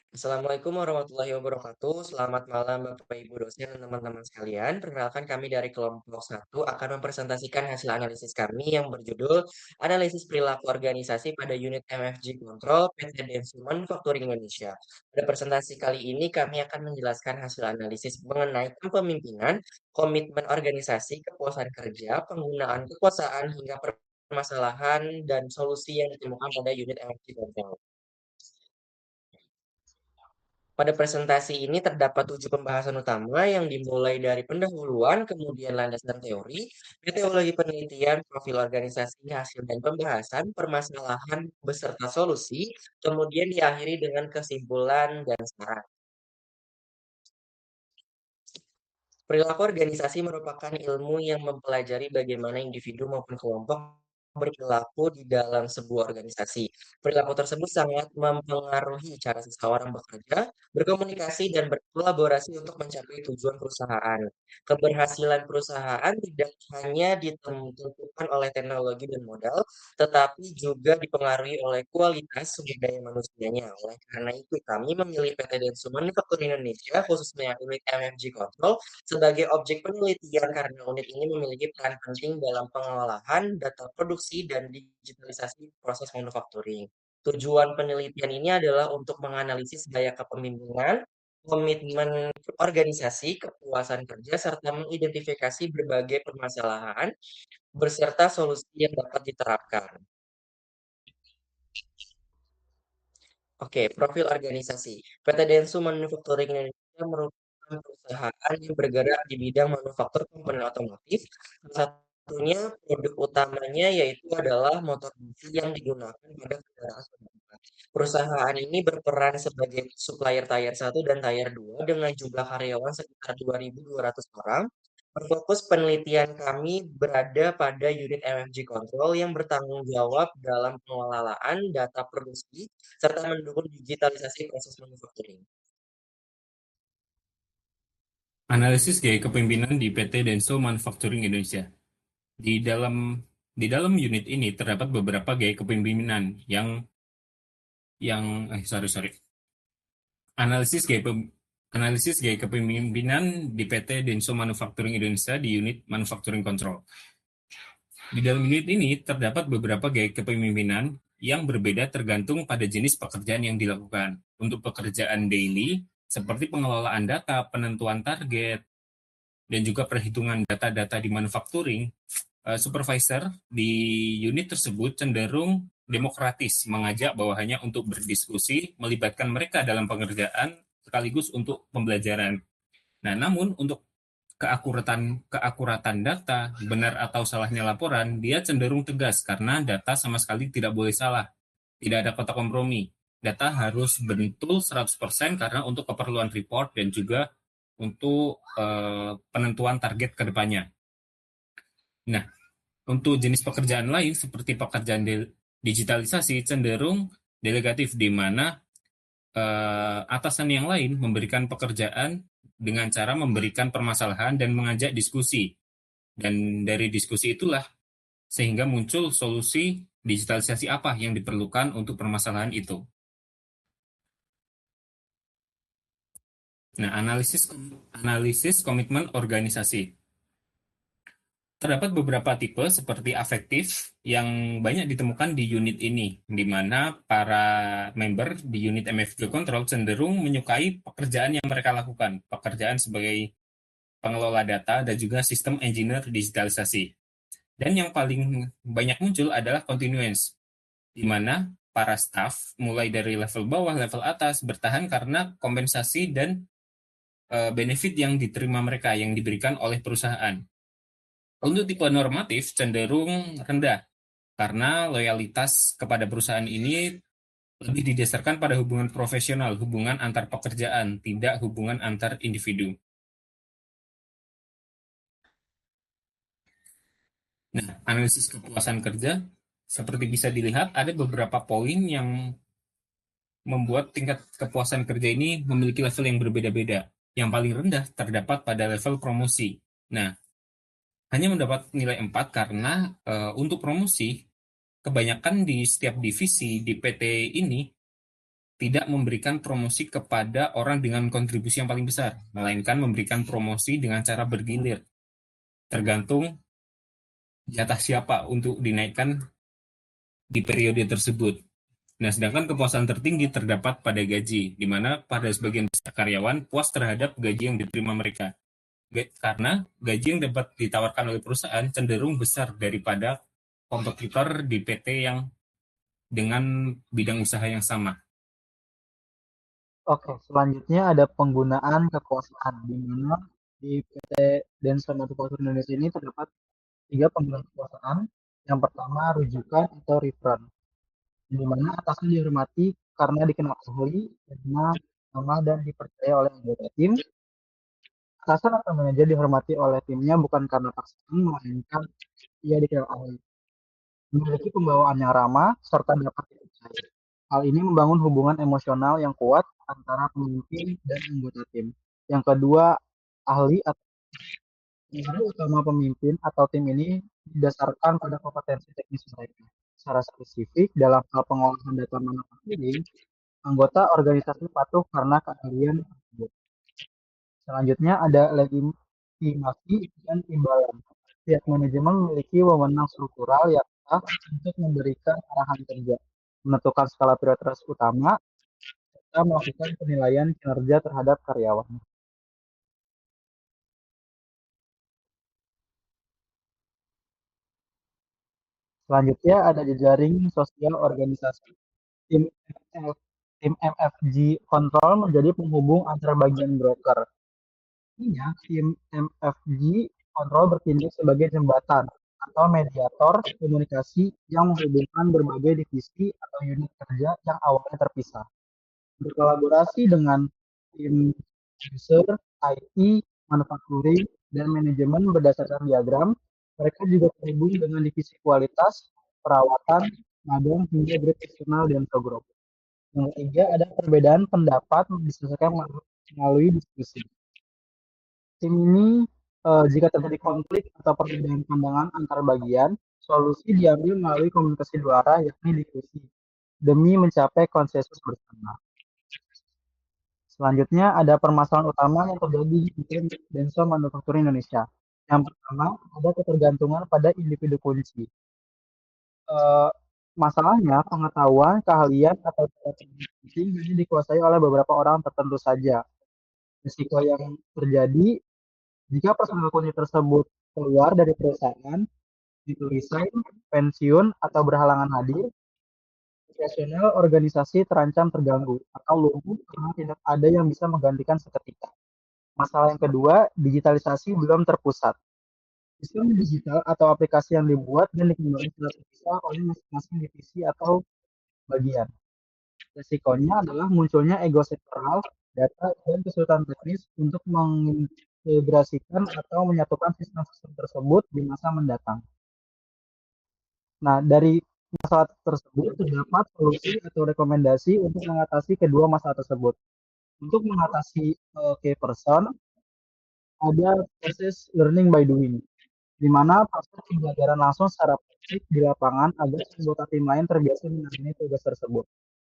Assalamualaikum warahmatullahi wabarakatuh. Selamat malam Bapak Ibu dosen dan teman-teman sekalian. Perkenalkan kami dari kelompok satu akan mempresentasikan hasil analisis kami yang berjudul Analisis Perilaku Organisasi pada Unit MFG Control PT Densu Manufacturing Indonesia. Pada presentasi kali ini kami akan menjelaskan hasil analisis mengenai kepemimpinan, komitmen organisasi, kepuasan kerja, penggunaan kekuasaan hingga permasalahan dan solusi yang ditemukan pada unit MFG Control. Pada presentasi ini terdapat 7 pembahasan utama yang dimulai dari pendahuluan, kemudian landasan teori, metodologi penelitian, profil organisasi, hasil dan pembahasan, permasalahan beserta solusi, kemudian diakhiri dengan kesimpulan dan saran. Perilaku organisasi merupakan ilmu yang mempelajari bagaimana individu maupun kelompok berperilaku di dalam sebuah organisasi. Perilaku tersebut sangat mempengaruhi cara seseorang bekerja, berkomunikasi, dan berkolaborasi untuk mencapai tujuan perusahaan. Keberhasilan perusahaan tidak hanya ditentukan oleh teknologi dan modal, tetapi juga dipengaruhi oleh kualitas sumber daya manusianya. Oleh karena itu, kami memilih PT Densu Manufacturing Indonesia, khususnya unit MFG Control, sebagai objek penelitian karena unit ini memiliki peran penting dalam pengolahan data produksi dan digitalisasi proses manufacturing. Tujuan penelitian ini adalah untuk menganalisis gaya kepemimpinan, komitmen organisasi, kepuasan kerja, serta mengidentifikasi berbagai permasalahan beserta solusi yang dapat diterapkan. Oke, profil organisasi. PT Densu Manufacturing Indonesia merupakan perusahaan yang bergerak di bidang manufaktur komponen otomotif. Salah satunya produk utamanya yaitu adalah motor besi yang digunakan pada kendaraan roda empat. Perusahaan ini berperan sebagai supplier Tier 1 dan Tier 2 dengan jumlah karyawan sekitar 2.200 orang. Fokus penelitian kami berada pada unit MFG Control yang bertanggung jawab dalam pengelolaan data produksi serta mendukung digitalisasi proses manufacturing. Analisis gaya kepemimpinan di PT Denso Manufacturing Indonesia. Di dalam di dalam unit ini terdapat beberapa gaya kepemimpinan sorry sorry. Analisis gaya analisis gaya kepemimpinan di PT Denso Manufacturing Indonesia di unit Manufacturing Control. Di dalam unit ini terdapat beberapa gaya kepemimpinan yang berbeda tergantung pada jenis pekerjaan yang dilakukan. Untuk pekerjaan daily, seperti pengelolaan data, penentuan target, dan juga perhitungan data-data di manufacturing, supervisor di unit tersebut cenderung demokratis, mengajak bawahannya untuk berdiskusi, melibatkan mereka dalam pengerjaan sekaligus untuk pembelajaran. Nah, namun untuk keakuratan data, benar atau salahnya laporan, dia cenderung tegas karena data sama sekali tidak boleh salah. Tidak ada kotak kompromi. Data harus betul 100% karena untuk keperluan report dan juga untuk penentuan target ke depannya. Nah, untuk jenis pekerjaan lain seperti pekerjaan digitalisasi cenderung delegatif di mana atasan yang lain memberikan pekerjaan dengan cara memberikan permasalahan dan mengajak diskusi. Dan dari diskusi itulah sehingga muncul solusi digitalisasi apa yang diperlukan untuk permasalahan itu. Nah, analisis komitmen organisasi. Terdapat beberapa tipe seperti afektif yang banyak ditemukan di unit ini, di mana para member di unit MFG Control cenderung menyukai pekerjaan yang mereka lakukan, pekerjaan sebagai pengelola data dan juga sistem engineer digitalisasi. Dan yang paling banyak muncul adalah continuance, di mana para staff mulai dari level bawah, level atas bertahan karena kompensasi dan benefit yang diterima mereka yang diberikan oleh perusahaan. Untuk tipe normatif cenderung rendah karena loyalitas kepada perusahaan ini lebih didasarkan pada hubungan profesional, hubungan antar pekerjaan, tidak hubungan antar individu. Nah, analisis kepuasan kerja seperti bisa dilihat ada beberapa poin yang membuat tingkat kepuasan kerja ini memiliki level yang berbeda-beda. Yang paling rendah terdapat pada level promosi. Nah, hanya mendapat nilai 4 karena untuk promosi kebanyakan di setiap divisi di PT ini tidak memberikan promosi kepada orang dengan kontribusi yang paling besar, melainkan memberikan promosi dengan cara bergilir, tergantung jatah siapa untuk dinaikkan di periode tersebut. Nah, sedangkan kepuasan tertinggi terdapat pada gaji, di mana pada sebagian besar karyawan puas terhadap gaji yang diterima mereka. Karena gaji yang dapat ditawarkan oleh perusahaan cenderung besar daripada kompetitor di PT yang dengan bidang usaha yang sama. Oke, selanjutnya ada penggunaan kekuasaan, di mana di PT Denso Manufaktur Indonesia ini terdapat tiga penggunaan kekuasaan. Yang pertama, rujukan atau referent, di mana atasan dihormati karena dikenal ahli, karena nama dan dipercaya oleh anggota tim. Atasan atau manajer dihormati oleh timnya bukan karena paksaan, melainkan ia dikenal ahli. Memiliki pembawaan yang ramah serta dapat dipercaya. Hal ini membangun hubungan emosional yang kuat antara pemimpin dan anggota tim. Yang kedua, ahli atau nilai utama pemimpin atau tim ini didasarkan pada kompetensi teknis mereka. Secara spesifik, dalam hal pengolahan data manufacturing, anggota organisasi patuh karena keahlian tersebut. Selanjutnya ada legitimasi dan imbalan. Pihak manajemen memiliki wewenang struktural yang sah untuk memberikan arahan kerja, menentukan skala prioritas utama, serta melakukan penilaian kinerja terhadap karyawan. Selanjutnya ada jejaring sosial organisasi. Tim Tim MFG Control menjadi penghubung antar bagian broker. Artinya, tim MFG Control bertindak sebagai jembatan atau mediator komunikasi yang menghubungkan berbagai divisi atau unit kerja yang awalnya terpisah. Berkolaborasi dengan tim user, IT, manufacturing, dan manajemen berdasarkan diagram, mereka juga terhubung dengan divisi kualitas, perawatan, magang, hingga grup eksternal dan program. Yang ketiga, ada perbedaan pendapat diselesaikan melalui diskusi. Tim ini, jika terjadi konflik atau perbedaan pandangan antar bagian, solusi diambil melalui komunikasi dua arah, yakni diskusi, demi mencapai konsensus bersama. Selanjutnya ada permasalahan utama yang terjadi di Denso Manufaktur Indonesia. Yang pertama, ada ketergantungan pada individu kunci. Eh, Masalahnya, pengetahuan, keahlian, atau penting hanya dikuasai oleh beberapa orang tertentu saja. Risiko yang terjadi jika personal kunci tersebut keluar dari perusahaan, itu resign, pensiun, atau berhalangan hadir, operasional organisasi terancam terganggu atau lumpuh karena tidak ada yang bisa menggantikan seketika. Masalah yang kedua, digitalisasi belum terpusat. Sistem digital atau aplikasi yang dibuat dan dikembangkan secara terpisah oleh masing-masing divisi atau bagian. Resikonya adalah munculnya ego sektoral, data, dan kesulitan teknis untuk mengintegrasikan atau menyatukan sistem-sistem tersebut di masa mendatang. Nah, dari masalah tersebut terdapat solusi atau rekomendasi untuk mengatasi kedua masalah tersebut. Untuk mengatasi key person, ada proses learning by doing, di mana proses pembelajaran langsung secara praktik di lapangan agar anggota tim lain terbiasa menangani tugas tersebut.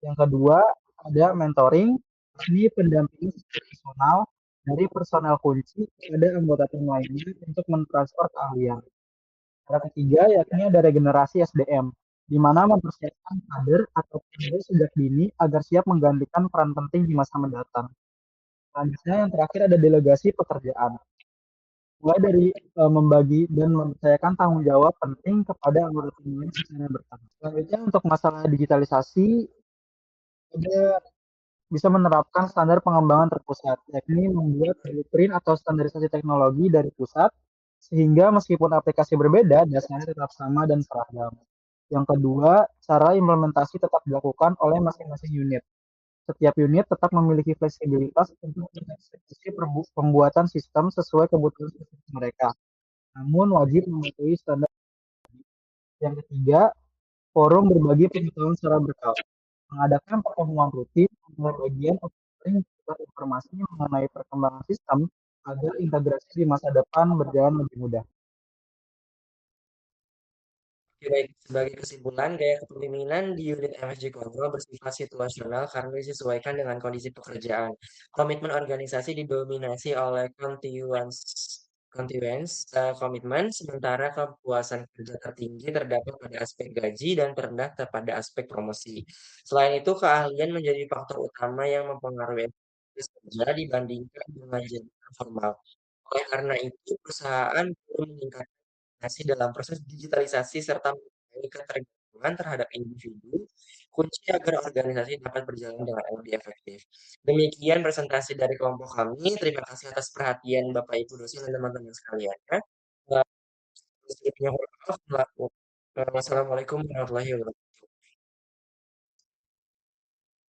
Yang kedua, ada mentoring, ini pendampingan personal dari personel kunci kepada anggota tim lainnya untuk mentransfer keahlian. Cara ketiga, yakni ada regenerasi SDM, di mana mempersiapkan kader atau kader sejak dini agar siap menggantikan peran penting di masa mendatang. Selanjutnya, yang terakhir ada delegasi pekerjaan. Mulai dari membagi dan mempercayakan tanggung jawab penting kepada anggota tim lain secara bertahap. Selanjutnya, untuk masalah digitalisasi, ada bisa menerapkan standar pengembangan terpusat, yakni membuat blueprint atau standarisasi teknologi dari pusat, sehingga meskipun aplikasi berbeda, dasarnya tetap sama dan seragam. Yang kedua, cara implementasi tetap dilakukan oleh masing-masing unit. Setiap unit tetap memiliki fleksibilitas untuk mengeksekusi pembuatan sistem sesuai kebutuhan spesifik mereka, namun wajib mematuhi standar. Yang ketiga, forum berbagi pengetahuan secara berkala. Mengadakan pertemuan rutin antara bagian offering untuk informasi mengenai perkembangan sistem agar integrasi di masa depan berjalan lebih mudah. Oke, baik. Sebagai kesimpulan, gaya kepemimpinan di unit MSG Kontrol bersifat situasional karena disesuaikan dengan kondisi pekerjaan. Komitmen organisasi didominasi oleh komitmen, sementara kepuasan kerja tertinggi terdapat pada aspek gaji dan terendah pada aspek promosi. Selain itu, keahlian menjadi faktor utama yang mempengaruhi efektivitas kerja dibandingkan dengan jabatan formal. Oleh karena itu, perusahaan perlu meningkatkan investasi dalam proses digitalisasi serta mengurangi ketergantungan terhadap individu, kunci agar organisasi dapat berjalan dengan lebih efektif. Demikian presentasi dari kelompok kami. Terima kasih atas perhatian Bapak Ibu dosen dan teman-teman sekalian. Ya. Wassalamualaikum warahmatullahi wabarakatuh.